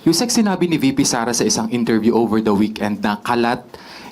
Yusek, sinabi ni VP Sara sa isang interview over the weekend na kalat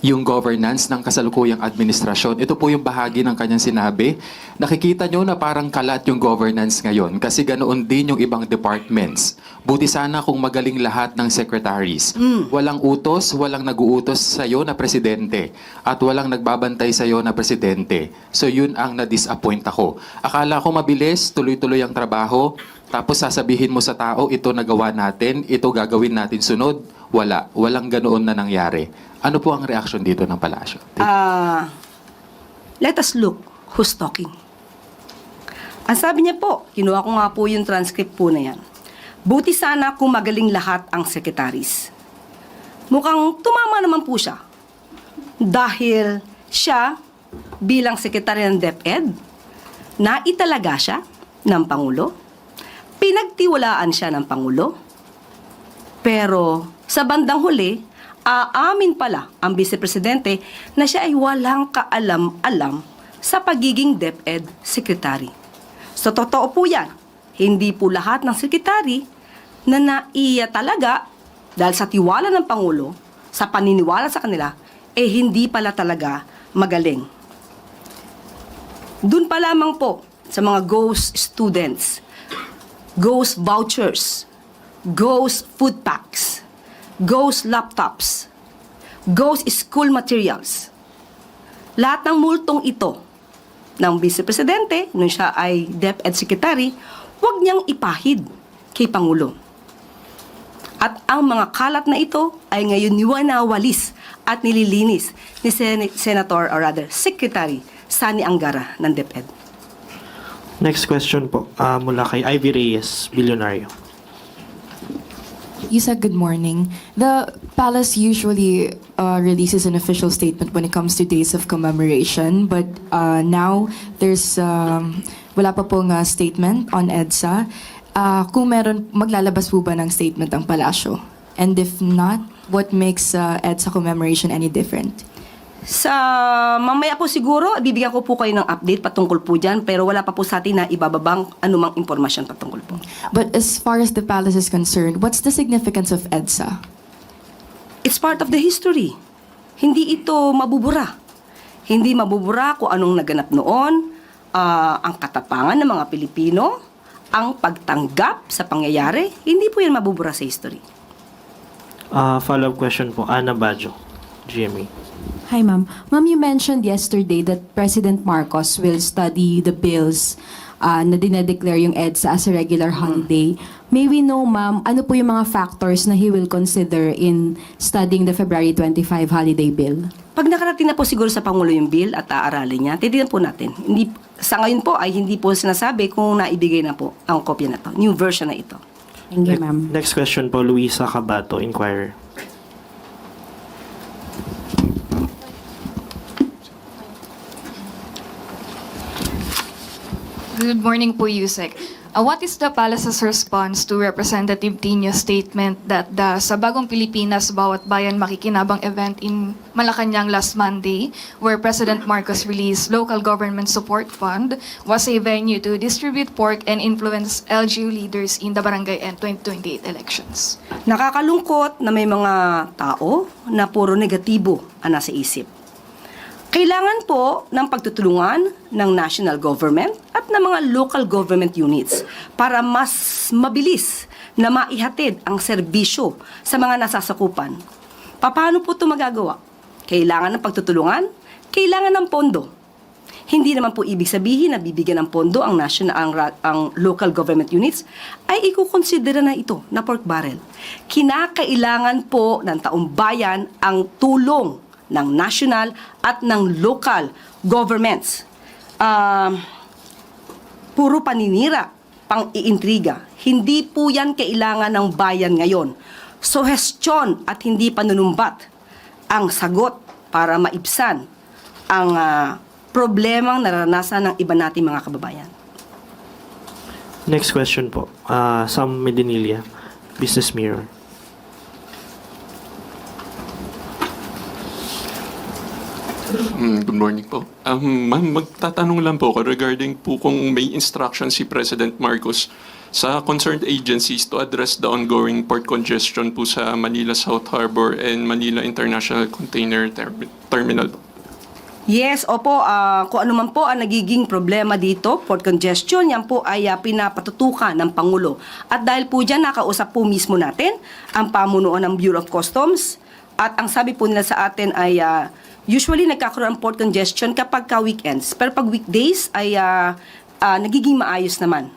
yung governance ng kasalukuyang administrasyon. Ito po yung bahagi ng kanyang sinabi. Nakikita nyo na parang kalat yung governance ngayon kasi ganoon din yung ibang departments. Buti sana kung magaling lahat ng secretaries. Walang utos, walang nag-uutos sa'yo na presidente at walang nagbabantay sa'yo na presidente. So yun ang na-disappoint ako. Akala ko mabilis, tuloy-tuloy ang trabaho, tapos sasabihin mo sa tao, ito nagawa natin, ito gagawin natin sunod. Wala. Walang ganoon na nangyari. Ano po ang reaksyon dito ng palasyo? Let us look who's talking. Ang sabi niya po, kinuha ko nga po yung transcript po na yan. Buti sana kung magaling lahat ang secretaries. Mukhang tumama naman po siya. Dahil siya, bilang sekretary ng DepEd, naitalaga siya ng Pangulo. Pinagtiwalaan siya ng Pangulo. Pero sa bandang huli, aamin pala ang Vice Presidente na siya ay walang kaalam-alam sa pagiging DepEd Secretary. So, totoo po yan. Hindi po lahat ng sekretary na naiya talaga dahil sa tiwala ng Pangulo, sa paniniwala sa kanila, hindi pala talaga magaling. Doon pa lamang po sa mga ghost students, ghost vouchers, ghost food packs, ghost laptops, ghost school materials. Lahat ng multong ito ng Vice Presidente, nung siya ay DepEd Secretary, huwag niyang ipahid kay Pangulo. At ang mga kalat na ito ay ngayon niwanawalis at nililinis ni Senator or rather Secretary Sani Angara ng DepEd. Next question po mula kay Ivy Reyes, Bilyonaryo. Yusek, good morning. The palace usually releases an official statement when it comes to days of commemoration, but now there's wala pa pong statement on EDSA. Kung meron, maglalabas po ba ng statement ang palasyo? And if not, what makes EDSA commemoration any different? Sa mamaya po siguro, bibigyan ko po kayo ng update patungkol po dyan, pero wala pa po sa atin na ibababang anumang impormasyon patungkol po. But as far as the palace is concerned, what's the significance of EDSA? It's part of the history. Hindi ito mabubura. Hindi mabubura kung anong naganap noon, ang katapangan ng mga Pilipino, ang pagtanggap sa pangyayari, hindi po yan mabubura sa history. Follow-up question po, Ana Bajo, GMA. Hi, ma'am. Ma'am, you mentioned yesterday that President Marcos will study the bills na dinedeclare yung EDSA as a regular holiday. May we know, ma'am, ano po yung mga factors na he will consider in studying the February 25 holiday bill? Pag nakarating na po siguro sa Pangulo yung bill at aaralin niya, titignan po natin. Hindi, sa ngayon po ay hindi po sinasabi kung naibigay na po ang kopya na to, new version na ito. Thank you, ma'am. Next question po, Luisa Cabato, Inquirer. Good morning po, Yusek. What is the Palace's response to Representative Tino's statement that sa Bagong Pilipinas, Bawat Bayan Makikinabang event in Malacanang last Monday, where President Marcos released local government support fund, was a venue to distribute pork and influence LGU leaders in the barangay and 2028 elections? Nakakalungkot na may mga tao na puro negatibo ang nasa isip. Kailangan po ng pagtutulungan ng national government at ng mga local government units para mas mabilis na maihatid ang serbisyo sa mga nasasakupan. Paano po ito magagawa? Kailangan ng pagtutulungan, kailangan ng pondo. Hindi naman po ibig sabihin na bibigyan ng pondo ang local government units ay ikukonsidera na ito na pork barrel. Kinakailangan po ng taong bayan ang tulong ng national at ng local governments. Puro paninira, pang-iintriga. Hindi po yan kailangan ng bayan ngayon. Suhestyon at hindi panunumbat ang sagot para maibsan ang problemang naranasan ng iba nating mga kababayan. Next question po, Sam Medinilla, Business Mirror. Good morning po. Ma'am, magtatanong lang po ako regarding po kung may instruction si President Marcos sa concerned agencies to address the ongoing port congestion po sa Manila South Harbor and Manila International Container Terminal. Yes, opo, kung ano man po ang nagiging problema dito, port congestion, yan po ay pinapatutukan ng Pangulo. At dahil po dyan, nakausap po mismo natin ang pamunuan ng Bureau of Customs. At ang sabi po nila sa atin ay usually nagkakaroon ng port congestion kapag weekends. Pero pag weekdays ay nagiging maayos naman.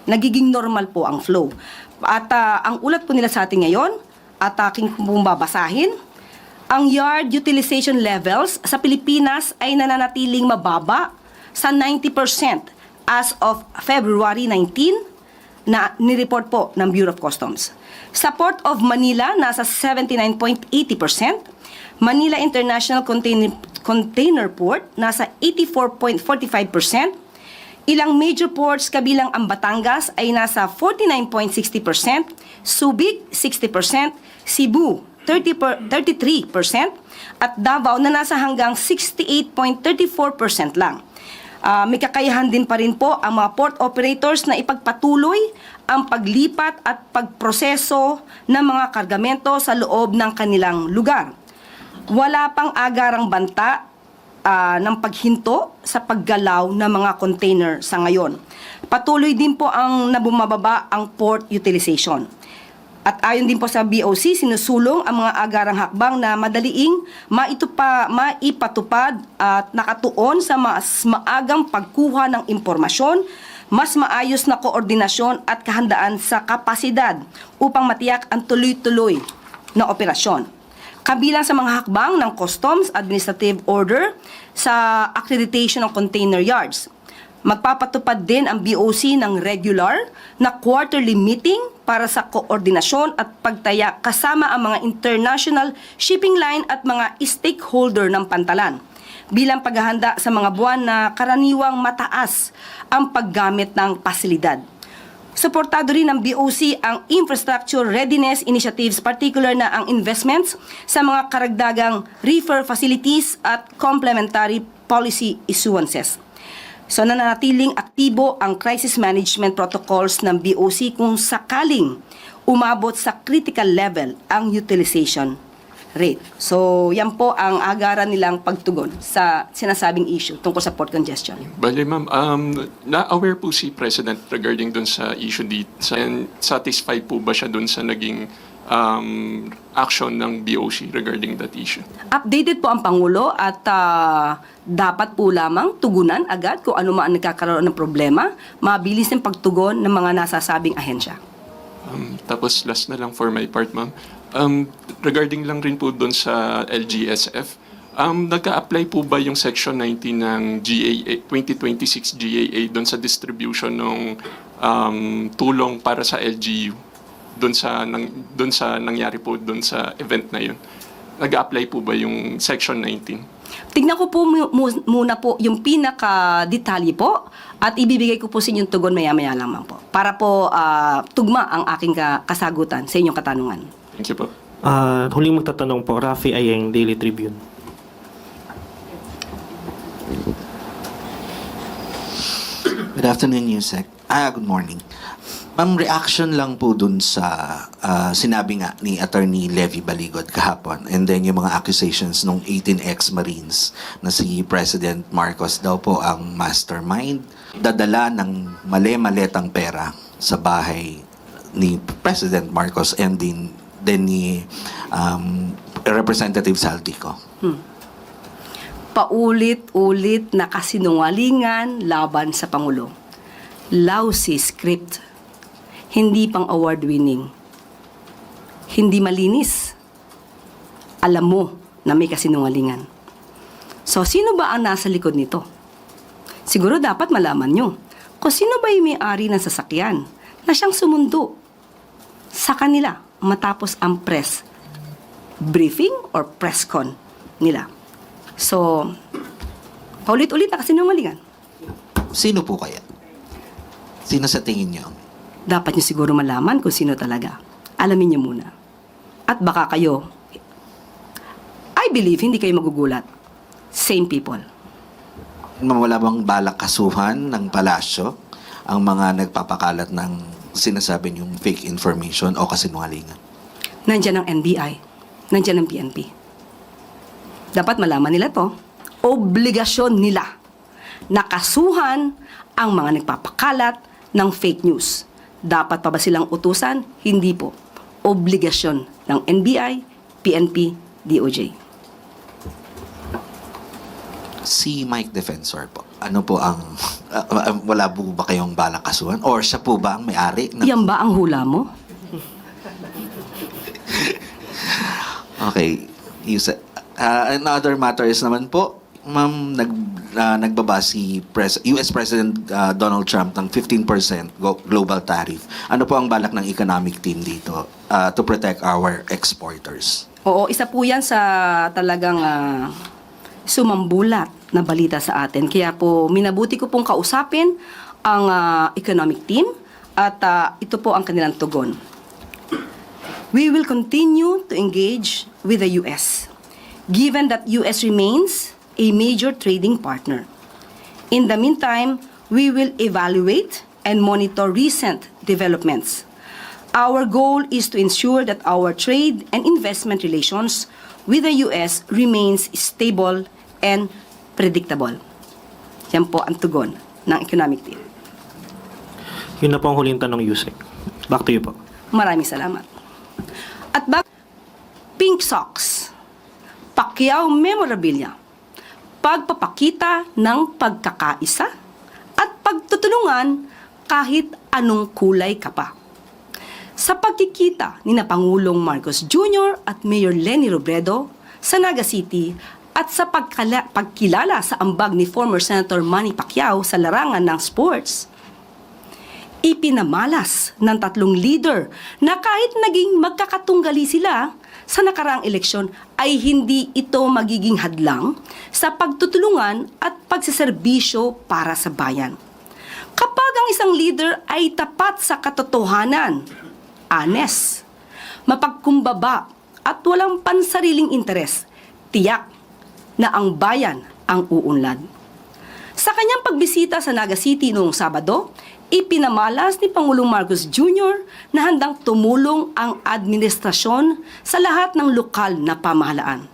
Nagiging normal po ang flow. At ang ulat po nila sa atin ngayon, at aking babasahin, ang yard utilization levels sa Pilipinas ay nananatiling mababa sa 90% as of February 19 na nireport po ng Bureau of Customs. Sa Port of Manila, nasa 79.80%. Manila International Container Port, nasa 84.45%. Ilang major ports kabilang ang Batangas ay nasa 49.60%, Subic 60%, Cebu 33%, at Davao na nasa hanggang 68.34% lang. May kakayahan din pa rin po ang mga port operators na ipagpatuloy ang paglipat at pagproseso ng mga kargamento sa loob ng kanilang lugar. Wala pang agarang banta ng paghinto sa paggalaw ng mga container sa ngayon. Patuloy din po ang nabumababa ang port utilization. At ayon din po sa BOC, sinusulong ang mga agarang hakbang na madaliing maipatupad at nakatuon sa mas maagang pagkuha ng impormasyon, mas maayos na koordinasyon at kahandaan sa kapasidad upang matiyak ang tuloy-tuloy na operasyon. Kabilang sa mga hakbang ng Customs Administrative Order sa accreditation ng container yards. Magpapatupad din ang BOC ng regular na quarterly meeting para sa koordinasyon at pagtaya kasama ang mga international shipping line at mga stakeholder ng pantalan bilang paghahanda sa mga buwan na karaniwang mataas ang paggamit ng pasilidad. Suportado rin ng BOC ang infrastructure readiness initiatives, particular na ang investments sa mga karagdagang reefer facilities at complementary policy issuances. So nananatiling aktibo ang crisis management protocols ng BOC kung sakaling umabot sa critical level ang utilization rate. So yan po ang agaran nilang pagtugon sa sinasabing issue tungkol sa port congestion. Bale, ma'am, na-aware po si President regarding dun sa issue dito. And satisfied po ba siya dun sa naging action ng BOC regarding that issue? Updated po ang Pangulo at dapat po lamang tugunan agad kung ano man ang nagkakaroon ng problema, mabilis ang pagtugon ng mga nasasabing ahensya. Tapos last na lang for my part, ma'am. Regarding lang rin po doon sa LGSF, nagka-apply po ba yung Section 19 ng GAA, 2026 GAA doon sa distribution ng tulong para sa LGU doon sa nangyari po doon sa event na yun? Nag-apply po ba yung Section 19? Tignan ko po muna po yung pinaka-detalye po at ibibigay ko po sa inyong tugon maya-maya lamang po para po tugma ang aking kasagutan sa inyong katanungan. Thank you po. Huling magtatanong po, Rafi Ayeng, Daily Tribune. Good afternoon, Yusek. Good morning. Ma'am, reaction lang po dun sa sinabi nga ni Attorney Levy Baligod kahapon, and then yung mga accusations ng 18 ex-Marines na si President Marcos daw po ang mastermind, dadala ng mali-maletang pera sa bahay ni President Marcos and din ni Representative Saldico. Paulit-ulit na kasinungalingan laban sa Pangulo. Lousy script. Hindi pang award-winning. Hindi malinis. Alam mo na may kasinungalingan. So, sino ba ang nasa likod nito? Siguro dapat malaman nyo kung sino ba yung may-ari ng sasakyan na siyang sumundo sa kanila matapos ang press briefing or press con nila. So, paulit-ulit na kasinungalingan. Sino po kaya? Sino sa tingin niyo? Dapat nyo siguro malaman kung sino talaga. Alamin nyo muna. At baka kayo, I believe, hindi kayo magugulat. Same people. Wala bang balak kasuhan ng palasyo ang mga nagpapakalat ng sinasabi niyong fake information o kasinungalingan? Nandyan ang NBI, nandyan ang PNP. Dapat malaman nila to. Obligasyon nila na kasuhan ang mga nagpapakalat ng fake news. Dapat pa ba silang utusan? Hindi po. Obligasyon ng NBI, PNP, DOJ. Si Mike Defensor po, ano po ang, wala po ba kayong balak kasuhan? Or siya po ba ang may-ari? Yan ba ang hula mo? Okay. Another matter is naman po, ma'am, nagbaba si US President Donald Trump ng 15% global tariff. Ano po ang balak ng economic team dito to protect our exporters? Oo, isa po yan sa talagang sumambulat na balita sa atin. Kaya po, minabuti ko pong kausapin ang economic team at ito po ang kanilang tugon. We will continue to engage with the U.S. given that U.S. remains a major trading partner. In the meantime, we will evaluate and monitor recent developments. Our goal is to ensure that our trade and investment relations with the U.S. remains stable and predictable. Yan po ang tugon ng economic team. Yun na po ang huling tanong, Yusek. Back to you po. Maraming salamat. At Pink Socks, Pacquiao Memorabilia, pagpapakita ng pagkakaisa at pagtutulungan kahit anong kulay ka pa. Sa pagkikita ni na Pangulong Marcos Jr. at Mayor Leni Robredo sa Naga City at sa pagkilala sa ambag ni former Senator Manny Pacquiao sa larangan ng sports, ipinamalas ng tatlong leader na kahit naging magkakatunggali sila sa nakaraang eleksyon ay hindi ito magiging hadlang sa pagtutulungan at pagsiserbisyo para sa bayan. Kapag ang isang leader ay tapat sa katotohanan, honest, mapagkumbaba at walang pansariling interes, tiyak na ang bayan ang uunlad. Sa kanyang pagbisita sa Naga City noong Sabado, ipinamalas ni Pangulong Marcos Jr. na handang tumulong ang administrasyon sa lahat ng lokal na pamahalaan.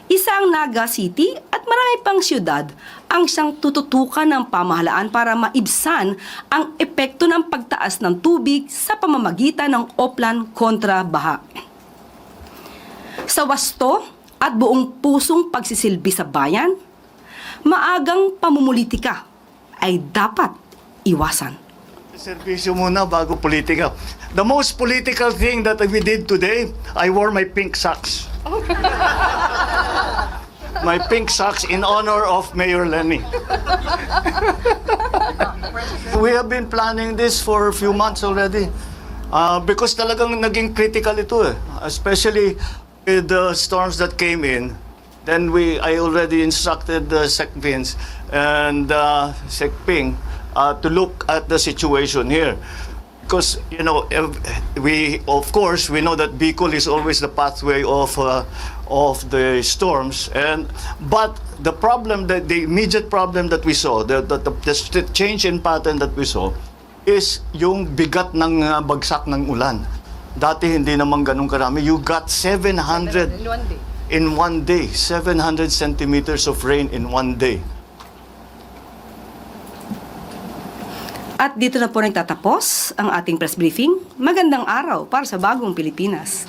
Isa ang Naga City at marami pang siyudad ang siyang tututukan ng pamahalaan para maibsan ang epekto ng pagtaas ng tubig sa pamamagitan ng Oplan kontra baha. Sa wasto at buong pusong pagsisilbi sa bayan, maagang pamumulitika ay dapat iwasan. Servisyo muna bago politika. The most political thing that we did today, I wore my pink socks. My pink socks in honor of Mayor Lenny. We have been planning this for a few months already. Because talagang naging critical ito eh. Especially with the storms that came in. Then I already instructed Sec Vince and Sec Ping to look at the situation here. Because, you know, of course, we know that Bicol is always the pathway of the storms. But the immediate problem that we saw, the change in pattern that we saw, is yung bigat ng bagsak ng ulan. Dati hindi naman ganun karami. You got 700 in one day, 700 centimeters of rain in one day. At dito na po nagtatapos ang ating press briefing. Magandang araw para sa bagong Pilipinas.